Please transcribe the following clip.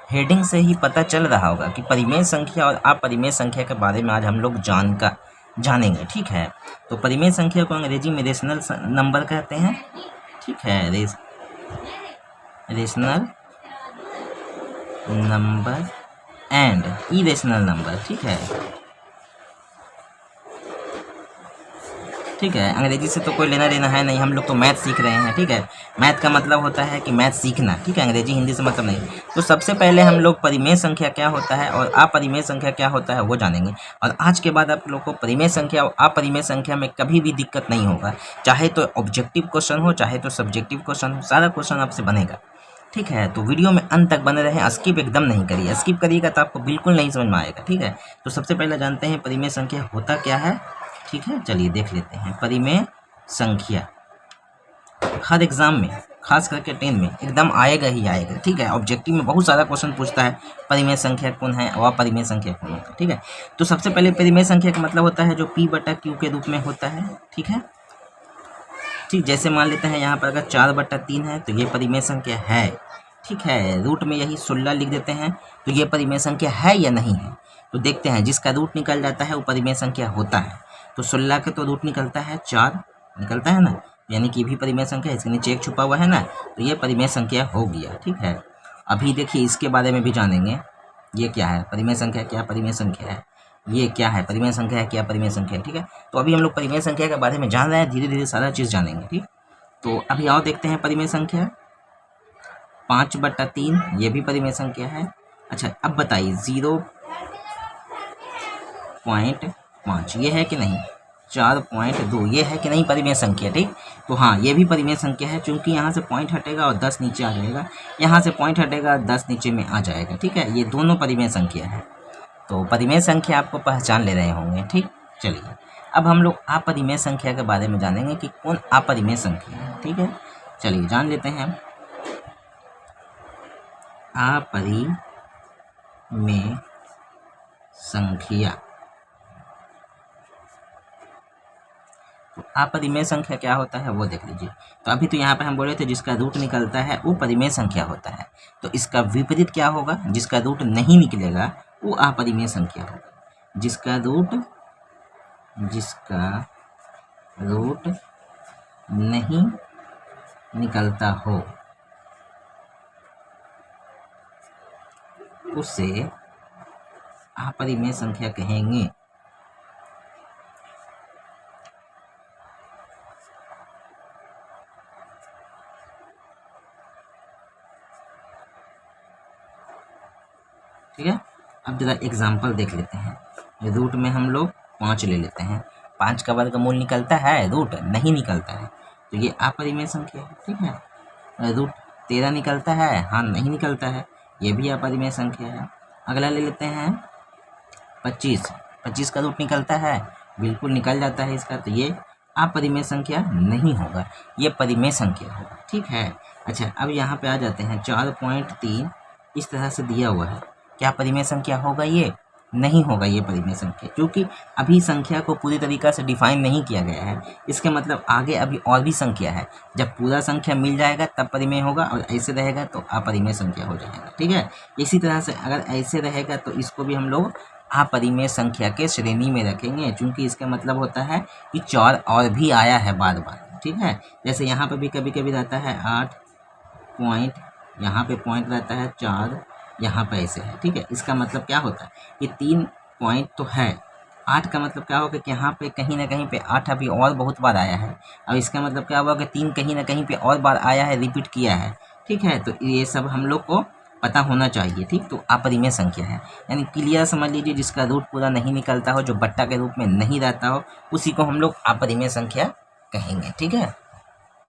Heading से ही पता चल रहा होगा कि परिमेय संख्या और अपरिमेय संख्या के बारे में आज हम लोग जानेंगे। ठीक है, तो परिमेय संख्या को अंग्रेजी में रेशनल नंबर कहते हैं। ठीक है, rational number and irrational number. ठीक है, अंग्रेजी से तो कोई लेना देना है नहीं, हम लोग तो मैथ सीख रहे हैं। ठीक है, मैथ का मतलब होता है कि मैथ सीखना। ठीक है, अंग्रेजी हिंदी से मतलब नहीं। तो सबसे पहले हम लोग परिमेय संख्या क्या होता है और अपरिमेय संख्या क्या होता है वो जानेंगे। और आज के बाद आप लोग को परिमेय संख्या और अपरिमेय संख्या में कभी भी दिक्कत नहीं होगा, चाहे तो ऑब्जेक्टिव क्वेश्चन हो चाहे तो सब्जेक्टिव क्वेश्चन हो, सारा क्वेश्चन आपसे बनेगा। ठीक है, तो वीडियो में अंत तक बने रहें, स्किप एकदम नहीं करिए, स्किप करिएगा तो आपको बिल्कुल नहीं समझ में आएगा। ठीक है, तो सबसे पहले जानते हैं परिमेय संख्या होता क्या है। ठीक है, चलिए देख लेते हैं परिमेय संख्या। हर एग्जाम में खास करके 10 में एकदम आएगा ही आएगा। ठीक है, ऑब्जेक्टिव में बहुत सारा क्वेश्चन पूछता है परिमेय संख्या कौन है और अपरिमेय संख्या कौन होता है। ठीक है, तो सबसे पहले परिमेय संख्या का मतलब होता है जो P/Q के रूप में होता है। ठीक है, ठीक, जैसे मान लेते हैं यहाँ पर अगर 4/3 है तो ये परिमेय संख्या है। ठीक है, रूट में यही 16 लिख देते हैं तो ये परिमेय संख्या है या नहीं है, तो देखते हैं जिसका रूट निकल जाता है वो परिमेय संख्या होता है। तो 16 का तो रूट निकलता है 4 निकलता है ना, यानी कि भी परिमेय संख्या, इसके नीचे एक छुपा हुआ है ना, तो ये परिमेय संख्या हो गया। ठीक है, अभी देखिए इसके बारे में भी जानेंगे, ये क्या है परिमेय संख्या, क्या परिमेय संख्या है, ये क्या है परिमेय संख्या है, क्या परिमेय संख्या है। ठीक है, तो अभी हम लोग परिमेय संख्या के बारे में जान रहे हैं, धीरे धीरे सारा चीज़ जानेंगे। ठीक, तो अभी आओ देखते हैं परिमेय संख्या। 5/3 ये भी परिमेय संख्या है। अच्छा, अब बताइए 0.5 ये है कि नहीं, 4.2 ये है कि नहीं परिमेय संख्या। ठीक, तो हाँ ये भी परिमेय संख्या है, क्योंकि यहाँ से पॉइंट हटेगा और 10 नीचे आ जाएगा, यहाँ से पॉइंट हटेगा और 10 नीचे में आ जाएगा। ठीक है, ये दोनों परिमेय संख्या है। तो परिमेय संख्या आपको पहचान ले रहे होंगे। ठीक, चलिए अब हम लोग अपरिमेय संख्या के बारे में जानेंगे कि कौन अपरिमेय संख्या है। ठीक है, चलिए जान लेते हैं अपरिमेय संख्या। तो अपरिमेय संख्या क्या होता है वो देख लीजिए। तो अभी तो यहाँ पे हम बोले थे जिसका रूट निकलता है वो परिमेय संख्या होता है, तो इसका विपरीत क्या होगा, जिसका रूट नहीं निकलेगा वो अपरिमेय संख्या होगा। जिसका रूट नहीं निकलता हो उसे अपरिमेय संख्या कहेंगे। ठीक है, अब जरा एग्जाम्पल देख लेते हैं। रूट में हम लोग 5 ले लेते हैं, 5 का वर्गमूल निकलता है, रूट नहीं निकलता है, तो ये अपरिमेय संख्या है। ठीक है, रूट 13 निकलता है, हाँ नहीं निकलता है, ये भी अपरिमेय संख्या है। अगला ले लेते हैं 25 का रूट निकलता है, बिल्कुल निकल जाता है इसका, तो ये अपरिमेय संख्या नहीं होगा, ये परिमेय संख्या होगा। ठीक है, अच्छा अब यहाँ पे आ जाते हैं 4.3 इस तरह से दिया हुआ है, क्या परिमेय संख्या होगा, ये नहीं होगा ये परिमेय संख्या, क्योंकि अभी संख्या को पूरी तरीक़ा से डिफाइन नहीं किया गया है। इसके मतलब आगे अभी और भी संख्या है, जब पूरा संख्या मिल जाएगा तब परिमेय होगा, और ऐसे रहेगा तो अपरिमेय संख्या हो जाएगा। ठीक है, इसी तरह से अगर ऐसे रहेगा तो इसको भी हम लोग अपरिमेय संख्या के श्रेणी में रखेंगे, क्योंकि इसका मतलब होता है कि 4 और भी आया है बार बार। ठीक है, जैसे यहाँ पर भी कभी कभी रहता है 8 पॉइंट, यहाँ पे पॉइंट रहता है 4, यहाँ पे ऐसे है। ठीक है, इसका मतलब क्या होता है कि 3 पॉइंट तो है, 8 का मतलब क्या होगा कि यहाँ पे कहीं ना कहीं पे 8 अभी और बहुत बार आया है, अब इसका मतलब क्या होगा कि 3 कहीं ना कहीं पे और बार आया है, रिपीट किया है। ठीक है, तो ये सब हम लोग को पता होना चाहिए। ठीक, तो अपरिमेय संख्या है, यानी क्लियर समझ लीजिए, जिसका रूट पूरा नहीं निकलता हो, जो बट्टा के रूप में नहीं रहता हो, उसी को हम लोग अपरिमेय संख्या कहेंगे। ठीक है।